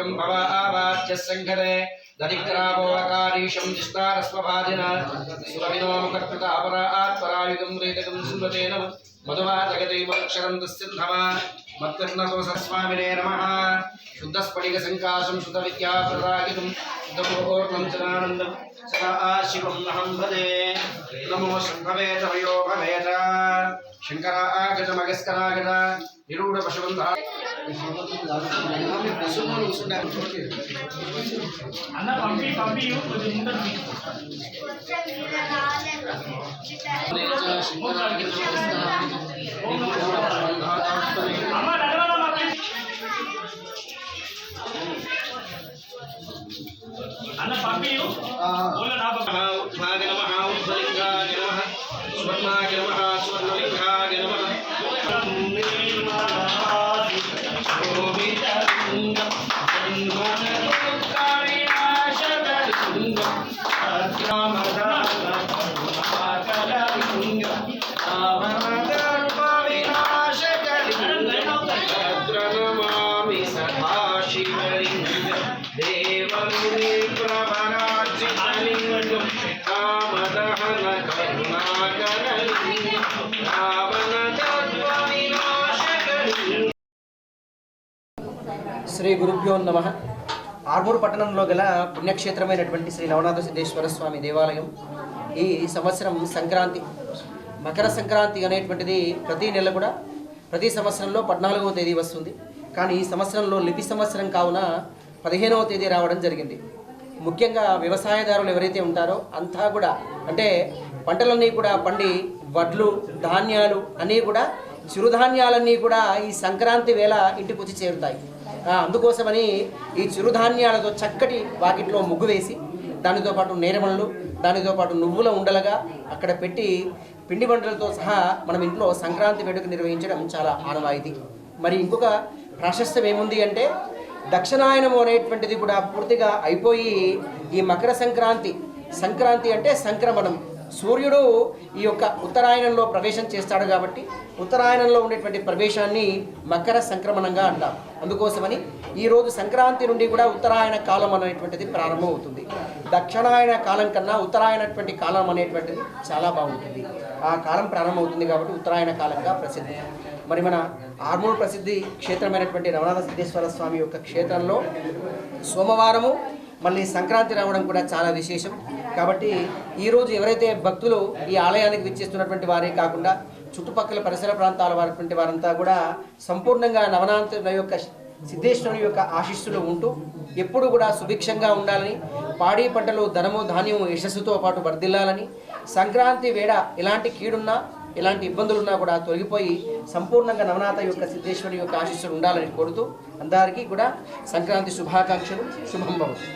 शतकं भव आवाच्य संघरे दधिक्रावोकारीशं जिष्टारस्वभाजिना सुरविनो मुखकृतापरात्परायुधं रेतकं सुमतेन मधुवादगते मोक्षरं दुस्सिन्धवा मत्कर्णतो सस्वामिने नमः शुद्धस्फटिकसङ्काशं शुद्धविद्याप्रदायितुं शुद्धपूर्णं जनानन्दं सदा शिवं अहं भजे नमो शम्भवे तवयो भवेत शङ्करागतमगस्करागत निरूढपशुबन्धः అన్న పంపి కొంచెం అన్న పంపి ఉద్భాగ నమః ఉద్భలింగాయ నమః స్వర్ణాయ నమః స్వర్ణలింగాయ నమః శ్రీ గురుభ్యో నమః. ఆర్మూర్ పట్టణంలో గల పుణ్యక్షేత్రమైనటువంటి శ్రీ నవనాథ సిద్ధేశ్వర స్వామి దేవాలయం ఈ సంవత్సరం సంక్రాంతి మకర సంక్రాంతి అనేటువంటిది ప్రతి నెల కూడా ప్రతి సంవత్సరంలో 14వ తేదీ వస్తుంది. కానీ ఈ సంవత్సరంలో లిపి సంవత్సరం కావున 15వ తేదీ రావడం జరిగింది. ముఖ్యంగా వ్యవసాయదారులు ఎవరైతే ఉంటారో అంతా కూడా అంటే పంటలన్నీ కూడా పండి వడ్లు ధాన్యాలు అన్నీ కూడా చిరుధాన్యాలన్నీ కూడా ఈ సంక్రాంతి వేళ ఇంటికి వచ్చి చేరుతాయి. అందుకోసమని ఈ చిరుధాన్యాలతో చక్కటి వాకిట్లో ముగ్గు వేసి దానితో పాటు నేరమణలు దానితో పాటు నువ్వుల ఉండలుగా అక్కడ పెట్టి పిండి వంటలతో సహా మనం ఇంట్లో సంక్రాంతి వేడుక నిర్వహించడం చాలా ఆనవాయితీ. మరి ఇంకొక ప్రాశస్త్యం ఏముంది అంటే దక్షిణాయనము అనేటువంటిది కూడా పూర్తిగా అయిపోయి ఈ మకర సంక్రాంతి అంటే సంక్రమణం. సూర్యుడు ఈ యొక్క ఉత్తరాయణంలో ప్రవేశం చేస్తాడు కాబట్టి ఉత్తరాయణంలో ఉండేటువంటి ప్రవేశాన్ని మకర సంక్రమణంగా అంటాం. అందుకోసమని ఈరోజు సంక్రాంతి నుండి కూడా ఉత్తరాయణ కాలం అనేటువంటిది ప్రారంభం అవుతుంది. దక్షిణాయన కాలం కన్నా ఉత్తరాయణటువంటి కాలం అనేటువంటిది చాలా బాగుంటుంది. ఆ కాలం ప్రారంభమవుతుంది కాబట్టి ఉత్తరాయణ కాలంగా ప్రసిద్ధి. మరి మన ఆర్మూర్ ప్రసిద్ధి క్షేత్రమైనటువంటి నవనాథ సిద్ధేశ్వర స్వామి యొక్క క్షేత్రంలో సోమవారము మళ్ళీ సంక్రాంతి రావడం కూడా చాలా విశేషం. కాబట్టి ఈరోజు ఎవరైతే భక్తులు ఈ ఆలయానికి విచ్చేస్తున్నటువంటి వారే కాకుండా చుట్టుపక్కల పరిసర ప్రాంతాల వారి వారంతా కూడా సంపూర్ణంగా నవనాథుల యొక్క సిద్ధేశ్వరుని యొక్క ఆశీస్సులు ఉంటూ ఎప్పుడు కూడా సుభిక్షంగా ఉండాలని, పాడి పంటలు ధనము ధాన్యము యశస్సుతో పాటు వర్ధిల్లాలని, సంక్రాంతి వేళ ఎలాంటి కీడున్నా ఎలాంటి ఇబ్బందులున్నా కూడా తొలగిపోయి సంపూర్ణంగా నవనాథ యొక్క సిద్ధేశ్వరి యొక్క ఆశీస్సులు ఉండాలని కోరుతూ అందరికీ కూడా సంక్రాంతి శుభాకాంక్షలు. శుభం భవతు.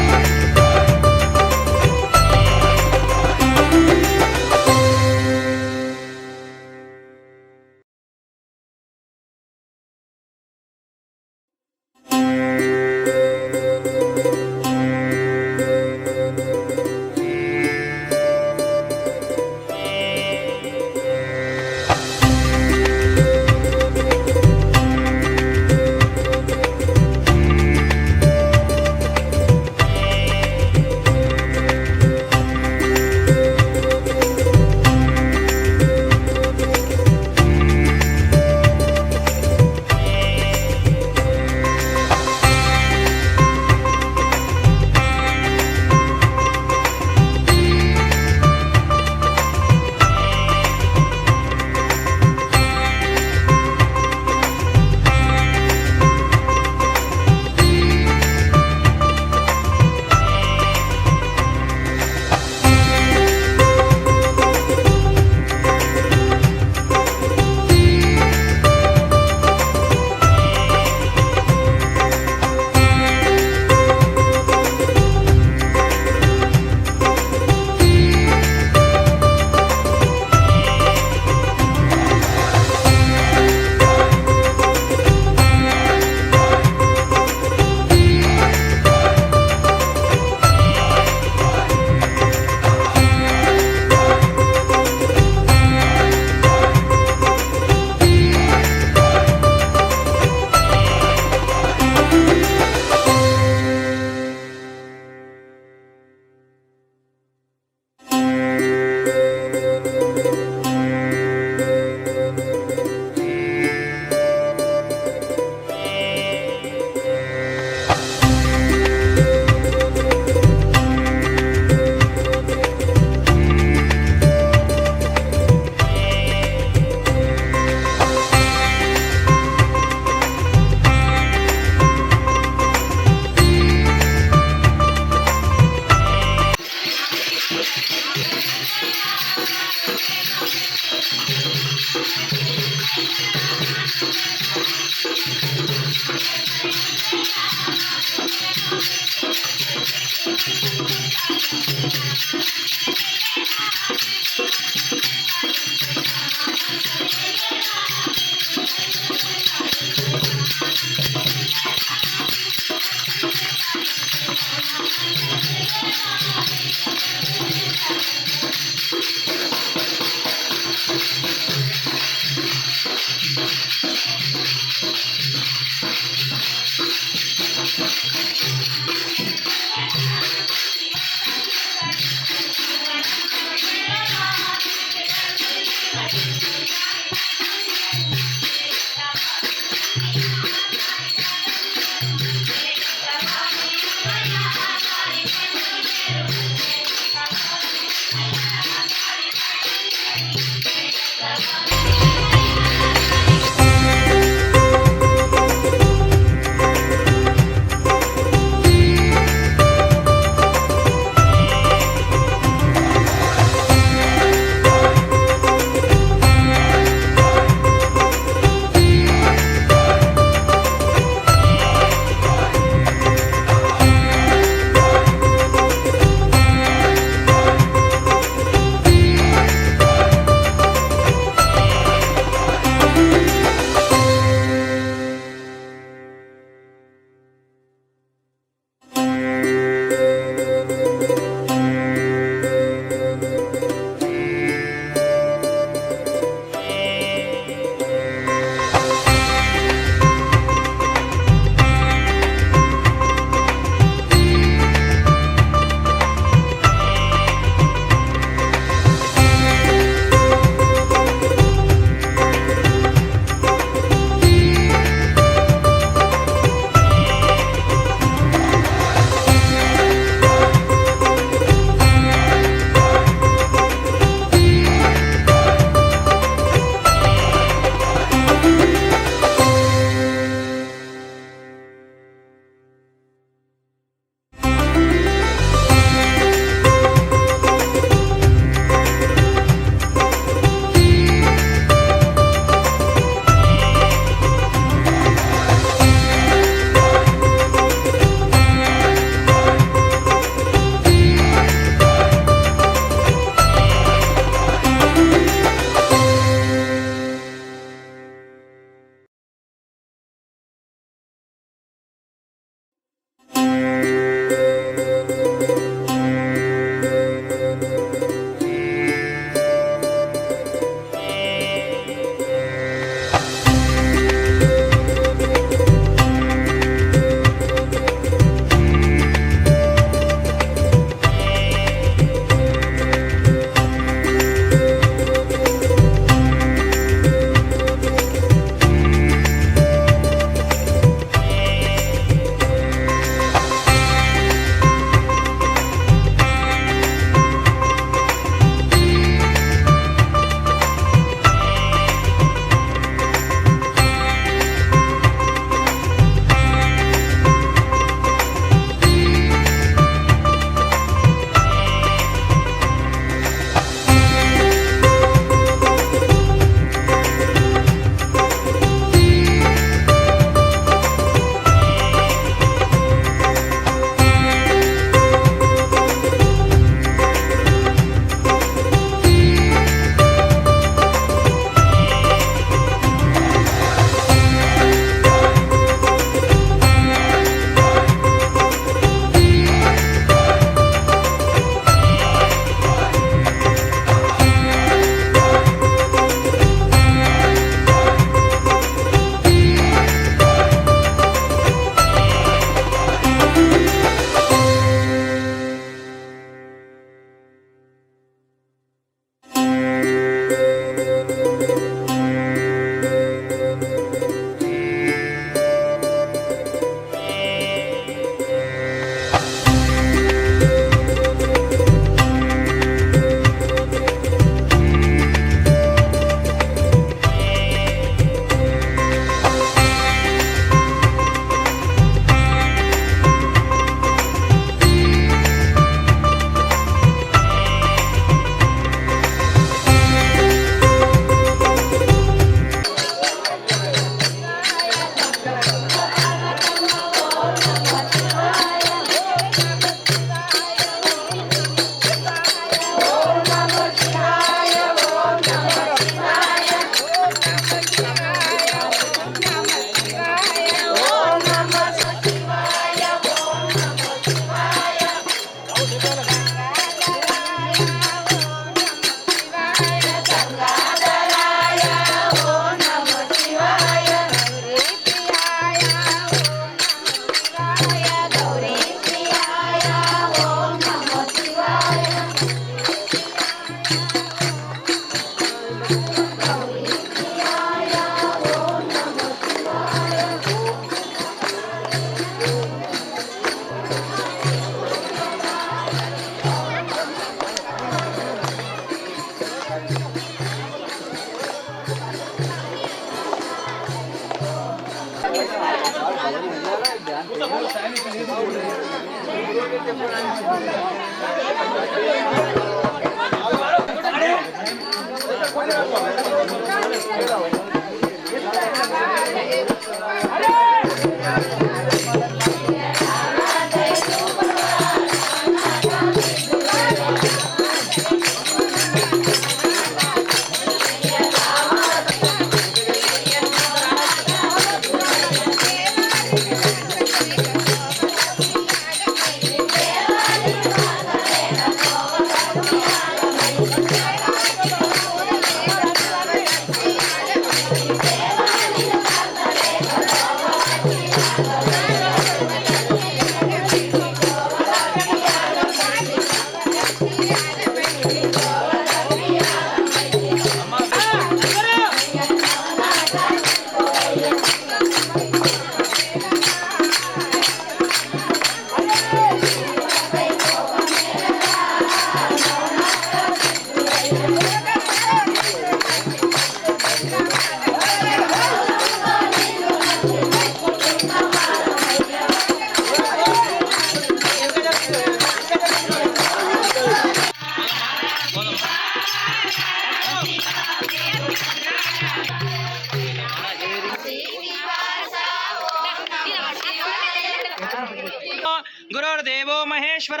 गुरुर्देवो महेश्वर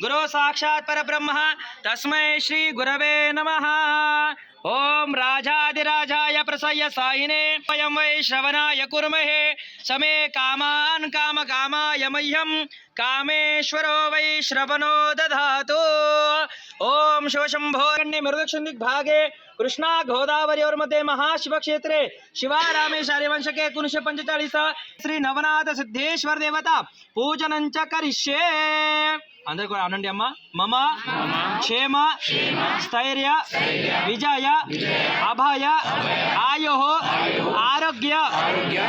गुरु साक्षात् परब्रह्म तस्मै श्री गुरवे नमः। ओम राजाधिराजाय प्रसह्य साहिने वयं वै श्रवणाय कुर्महे समे कामान् कामकामाय मह्यं कामेश्वरो वै श्रवणो दधातु। ओम शिवशंभो मृदक्षिण दिग्भागे कृष्णा गोदावरी और मध्य महाशिव क्षेत्रे शिवा रामेशार्य वंश के 1945 श्री नवनाथ सिद्धेश्वर देवता पूजनं च करिष्ये। अंदर को आनंदी अम्मा मम क्षेम स्थैर्य विजय अभय आयो आरोग्य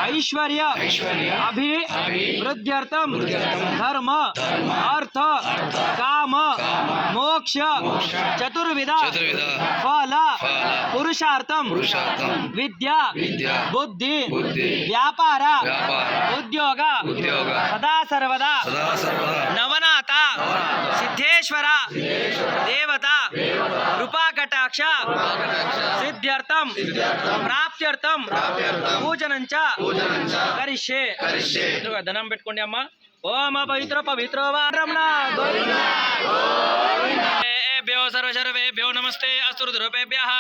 ऐश्वर्य अभिवृद्ध्यर्थम धर्म अर्थ काम मोक्ष चतुर्विध फल पुरुषार्थम विद्या बुद्धि व्यापार उद्योग सदा सर्वदा नवनाथ सिद्धेश्वर देवता कृपा कटाक्ष सिद्ध्यर्थम प्राप्त्यर्थम पूजनं च करिष्ये। ధనం పెట్టుకోండి అమ్మ। ఓం పవిత్ర పవిత్ర రమణ भ्यो सर्वशर्वेभ्यो नमस्ते अस्तु रुद्ररूपेभ्यः।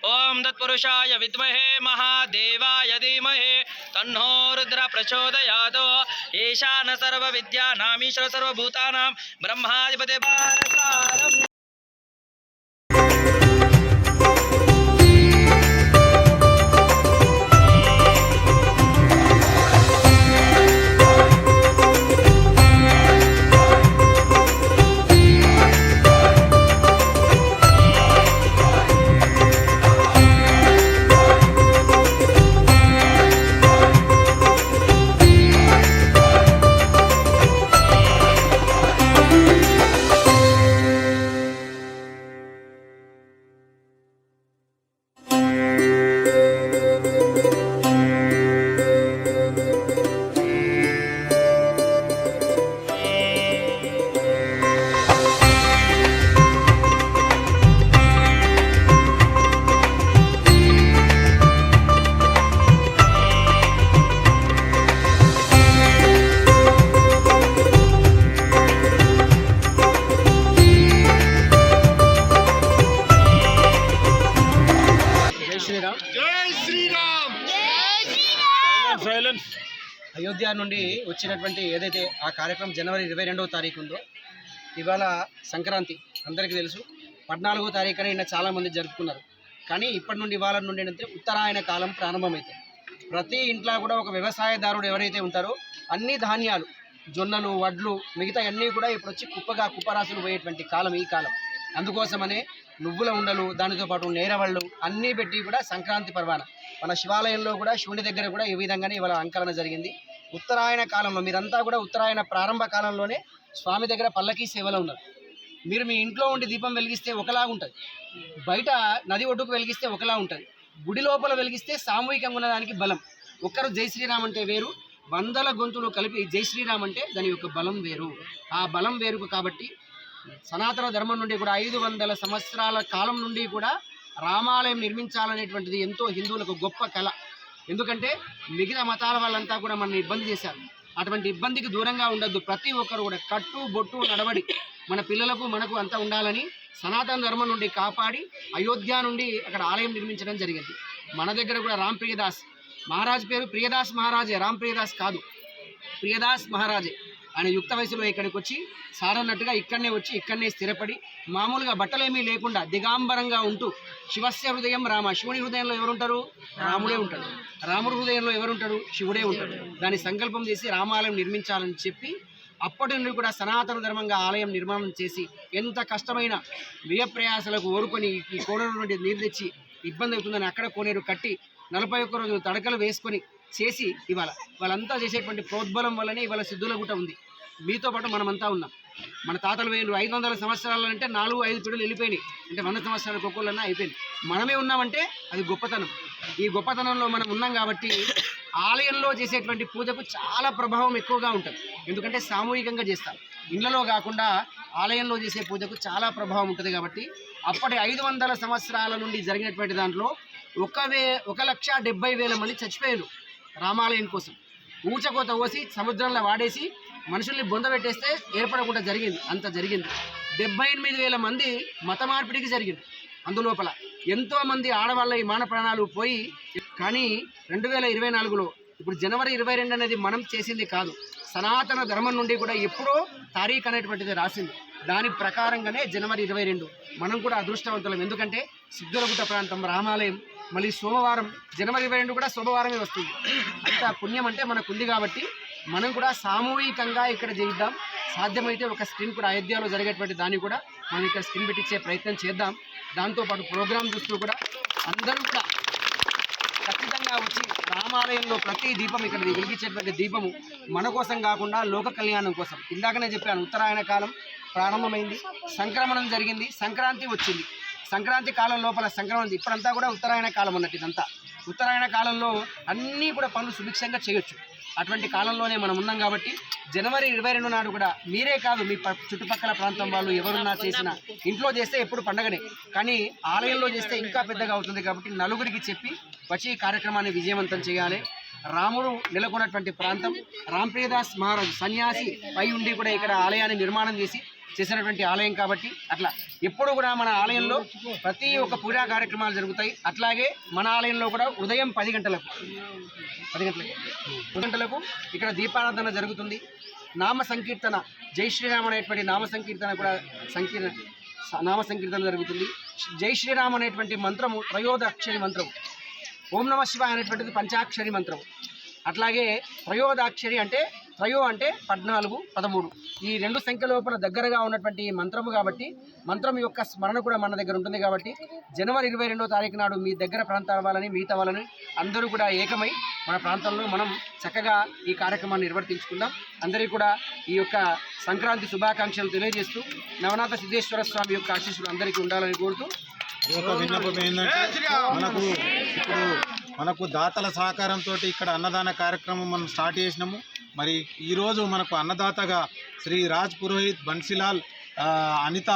ओम तत्पुरुषाय विद्महे महादेवाय धीमहि तन्नो रुद्र प्रचोदयात्। ईशान सर्वविद्यानामीश्वर सर्वभूतानां ब्रह्माधिपते भारतारम्। అయోధ్య నుండి వచ్చినటువంటి ఏదైతే ఆ కార్యక్రమం జనవరి 22వ తారీఖు ఉందో, ఇవాళ సంక్రాంతి అందరికీ తెలుసు. 14వ తారీఖున నిన్న చాలామంది జరుపుకున్నారు. కానీ ఇప్పటి నుండి ఇవాళ నుండి అంటే ఉత్తరాయణ కాలం ప్రారంభమవుతుంది. ప్రతి ఇంట్లో కూడా ఒక వ్యవసాయదారుడు ఎవరైతే ఉంటారో అన్ని ధాన్యాలు జొన్నలు వడ్లు మిగతా అన్నీ కూడా ఇప్పుడు వచ్చి కుప్పరాసులు పోయేటువంటి కాలం ఈ కాలం. అందుకోసమనే నువ్వుల ఉండలు దానితో పాటు నేరవళ్ళు అన్నీ పెట్టి కూడా సంక్రాంతి పర్వాన మన శివాలయంలో కూడా శివుని దగ్గర కూడా ఈ విధంగానే ఇవాళ అలంకరణ జరిగింది. ఉత్తరాయణ కాలంలో మీరంతా కూడా ఉత్తరాయణ ప్రారంభ కాలంలోనే స్వామి దగ్గర పల్లకీ సేవలో ఉన్నారు. మీరు మీ ఇంట్లో ఉండి దీపం వెలిగిస్తే ఒకలాగా ఉంటుంది, బయట నది ఒడ్డుకు వెలిగిస్తే ఒకలా ఉంటుంది, గుడి లోపల వెలిగిస్తే సామూహికంగా ఉన్నదానికి బలం. ఒక్కరు జై శ్రీరామ్ అంటే వేరు, వందల గొంతులు కలిపి జై శ్రీరామ్ అంటే దాని యొక్క బలం వేరు. ఆ బలం వేరు కాబట్టి సనాతన ధర్మం నుండి కూడా 500 సంవత్సరాల కాలం నుండి కూడా రామాలయం నిర్మించాలనేటువంటిది ఎంతో హిందువులకు గొప్ప కళ. ఎందుకంటే మిగతా మతాల వాళ్ళంతా కూడా మనల్ని ఇబ్బంది చేశారు. అటువంటి ఇబ్బందికి దూరంగా ఉండొద్దు. ప్రతి ఒక్కరు కూడా కట్టు బొట్టు నడవడి మన పిల్లలకు మనకు అంతా ఉండాలని సనాతన ధర్మం నుండి కాపాడి అయోధ్య నుండి అక్కడ ఆలయం నిర్మించడం జరిగింది. మన దగ్గర కూడా రామ్ ప్రియదాస్ మహారాజ్ పేరు ప్రియదాస్ మహారాజే, రామ్ ప్రియదాస్ కాదు, ప్రియదాస్ మహారాజే. ఆయన యుక్త వయసులో ఇక్కడికి వచ్చి సారన్నట్టుగా ఇక్కడనే వచ్చి ఇక్కడనే స్థిరపడి మామూలుగా బట్టలేమీ లేకుండా దిగాంబరంగా ఉంటూ శివస్య హృదయం రామ, శివుని హృదయంలో ఎవరుంటారు? రాముడే ఉంటాడు. రాముడి హృదయంలో ఎవరుంటాడు? శివుడే ఉంటాడు. దాని సంకల్పం చేసి రామాలయం నిర్మించాలని చెప్పి అప్పటి నుండి కూడా సనాతన ధర్మంగా ఆలయం నిర్మాణం చేసి ఎంత కష్టమైన వ్యయప్రయాసాలకు ఓరుకొని ఈ కోనేరు నుండి నీరు తెచ్చి ఇబ్బంది అవుతుందని అక్కడ కోనేరు కట్టి 41 రోజులు తడకలు వేసుకొని చేసి ఇవాళ వాళ్ళంతా చేసేటువంటి ప్రోద్బలం వల్లనే ఇవాళ సిద్ధుల గుట్ట ఉంది. మీతో పాటు మనమంతా ఉన్నాం. మన తాతలు 500 సంవత్సరాలంటే 4-5 పీడులు వెళ్ళిపోయినాయి, అంటే 100 సంవత్సరాల కొక్కులన్నా అయిపోయింది. మనమే ఉన్నామంటే అది గొప్పతనం. ఈ గొప్పతనంలో మనం ఉన్నాం కాబట్టి ఆలయంలో చేసేటువంటి పూజకు చాలా ప్రభావం ఎక్కువగా ఉంటుంది. ఎందుకంటే సామూహికంగా చేస్తారు, ఇళ్లలో కాకుండా ఆలయంలో చేసే పూజకు చాలా ప్రభావం ఉంటుంది. కాబట్టి అప్పటి 500 సంవత్సరాల నుండి జరిగినటువంటి దాంట్లో 1,70,000 మంది చచ్చిపోయారు రామాలయం కోసం. ఊచకోత పోసి సముద్రంలో వాడేసి మనుషుల్ని బొందబెట్టేస్తే ఏర్పడకుండా జరిగింది. అంత జరిగింది. 78,000 మంది మత మార్పిడికి జరిగింది. అందులోపల ఎంతోమంది ఆడవాళ్ళ ఈ మాన ప్రాణాలు పోయి, కానీ 2024లో ఇప్పుడు జనవరి 22 అనేది మనం చేసింది కాదు, సనాతన ధర్మం నుండి కూడా ఎప్పుడో తారీఖు అనేటువంటిది రాసింది. దాని ప్రకారంగానే జనవరి 22 మనం కూడా అదృష్టవంతులం. ఎందుకంటే సిద్ధులగుట్ట ప్రాంతం రామాలయం మళ్ళీ సోమవారం జనవరి 22 కూడా సోమవారమే వస్తుంది. అంత పుణ్యం అంటే మనకు ఉంది కాబట్టి మనం కూడా సామూహికంగా ఇక్కడ చేద్దాం. సాధ్యమైతే ఒక స్క్రీన్ కూడా అయోధ్యలో జరిగేటువంటి దాన్ని కూడా మనం ఇక్కడ స్క్రీన్ పెట్టించే ప్రయత్నం చేద్దాం. దాంతోపాటు ప్రోగ్రాం చూస్తూ కూడా అందరూ కూడా ఖచ్చితంగా వచ్చి రామాలయంలో ప్రతి దీపం ఇక్కడ వెలిగించేటువంటి దీపము మన కోసం కాకుండా లోక కళ్యాణం కోసం. ఇందాకనే చెప్పాను, ఉత్తరాయణ కాలం ప్రారంభమైంది, సంక్రమణం జరిగింది, సంక్రాంతి వచ్చింది. సంక్రాంతి కాలం లోపల సంక్రమణం, ఇప్పుడంతా కూడా ఉత్తరాయణ కాలం అన్నట్టు. ఇదంతా ఉత్తరాయణ కాలంలో అన్నీ కూడా పనులు సుభిక్షంగా చేయొచ్చు. అటువంటి కాలంలోనే మనం ఉన్నాం కాబట్టి జనవరి 22 నాడు కూడా మీరే కాదు, మీ చుట్టుపక్కల ప్రాంతం వాళ్ళు ఎవరున్నా చేసినా ఇంట్లో చేస్తే ఎప్పుడు పండగనే, కానీ ఆలయంలో చేస్తే ఇంకా పెద్దగా అవుతుంది. కాబట్టి నలుగురికి చెప్పి వచ్చి ఈ కార్యక్రమాన్ని విజయవంతం చేయాలి. రాముడు నెలకొన్నటువంటి ప్రాంతం, రాంప్రియదాస్ మహారాజు సన్యాసి పై ఉండి కూడా ఇక్కడ ఆలయాన్ని నిర్మాణం చేసినటువంటి ఆలయం కాబట్టి అట్లా ఎప్పుడు కూడా మన ఆలయంలో ప్రతి ఒక్క పూజా కార్యక్రమాలు జరుగుతాయి. అట్లాగే మన ఆలయంలో కూడా ఉదయం 10 గంటలకు ఇక్కడ దీపారాధన జరుగుతుంది. నామ సంకీర్తన, జై శ్రీరామ్ అనేటువంటి నామ సంకీర్తన కూడా నామ సంకీర్తన జరుగుతుంది. జై శ్రీరామ్ అనేటువంటి మంత్రము త్రయోదక్షరి మంత్రము, ఓం నమ శివాయ అనేటువంటిది పంచాక్షరి మంత్రం. అట్లాగే త్రయోదాక్షరి అంటే త్రయో అంటే 14, 13 ఈ 2 సంఖ్య లోపల దగ్గరగా ఉన్నటువంటి మంత్రము కాబట్టి మంత్రం యొక్క స్మరణ కూడా మన దగ్గర ఉంటుంది. కాబట్టి జనవరి 22వ తారీఖు నాడు మీ దగ్గర ప్రాంతాల వాళ్ళని మిగతా వాళ్ళని అందరూ కూడా ఏకమై మన ప్రాంతంలో మనం చక్కగా ఈ కార్యక్రమాన్ని నిర్వర్తించుకుందాం. అందరికీ కూడా ఈ యొక్క సంక్రాంతి శుభాకాంక్షలు తెలియజేస్తూ నవనాథ సిద్ధేశ్వర స్వామి యొక్క ఆశీస్సులు అందరికీ ఉండాలని కోరుతూ ఒక విన్నపం ఏంటంటే మనకు దాతల సహకారంతో ఇక్కడ అన్నదాన కార్యక్రమం మనం స్టార్ట్ చేసినాము. మరి ఈరోజు మనకు అన్నదాతగా శ్రీ రాజ్ పురోహిత్ బన్సీలాల్ అనిత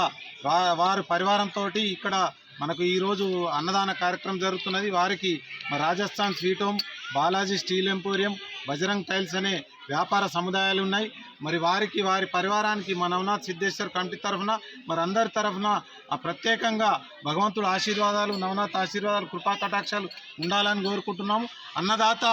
వారి పరివారంతో ఇక్కడ మనకు ఈరోజు అన్నదాన కార్యక్రమం జరుగుతున్నది. వారికి Rajasthan sweet home, Balaji steel emporium, Bajrang tiles అనే వ్యాపార సముదాయాలు ఉన్నాయి. మరి వారికి వారి పరివారానికి మన నవనాథ్ సిద్ధేశ్వర్ కమిటీ తరఫున మరి అందరి తరఫున ప్రత్యేకంగా భగవంతుడు ఆశీర్వాదాలు, నవనాథ్ ఆశీర్వాదాలు, కృపా కటాక్షాలు ఉండాలని కోరుకుంటున్నాము. అన్నదాత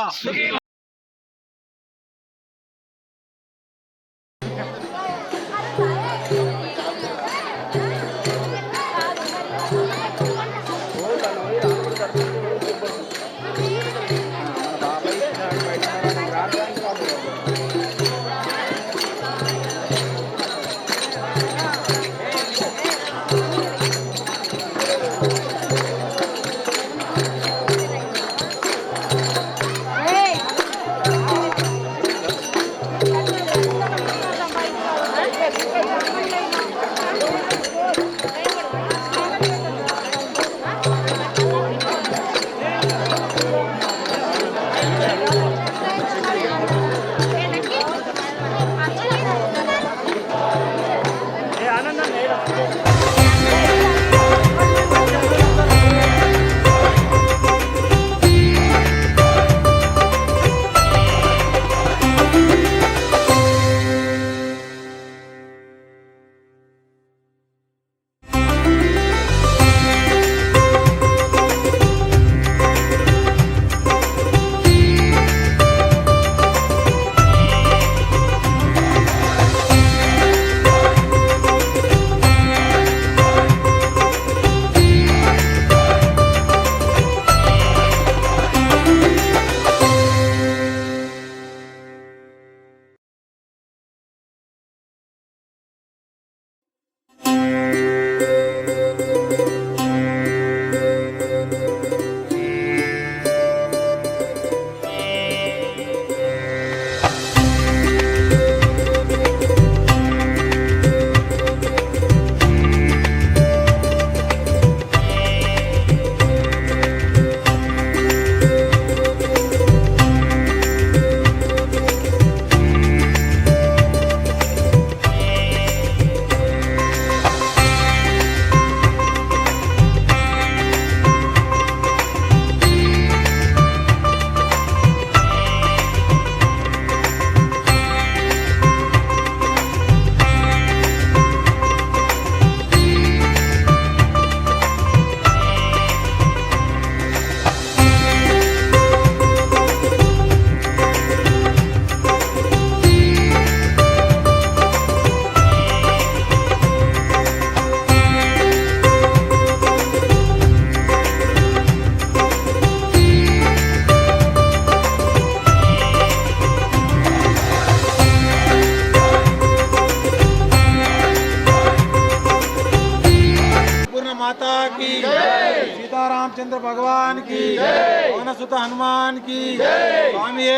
भगवान की पवन सुत हनुमान की स्वामी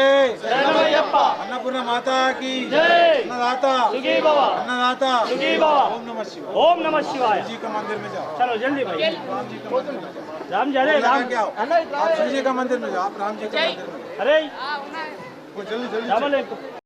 अन्नपूर्ण माता की अन्नदाता ओम नमः शिवाय। ओम नमः शिवाय। जी का मंदिर में जाओ, चलो जल्दी भाई। राम जा रहे राम। क्या आप शिव जी का मंदिर में जाओ, आप राम जी का मंदिर में अरे जल्दी जल्दी।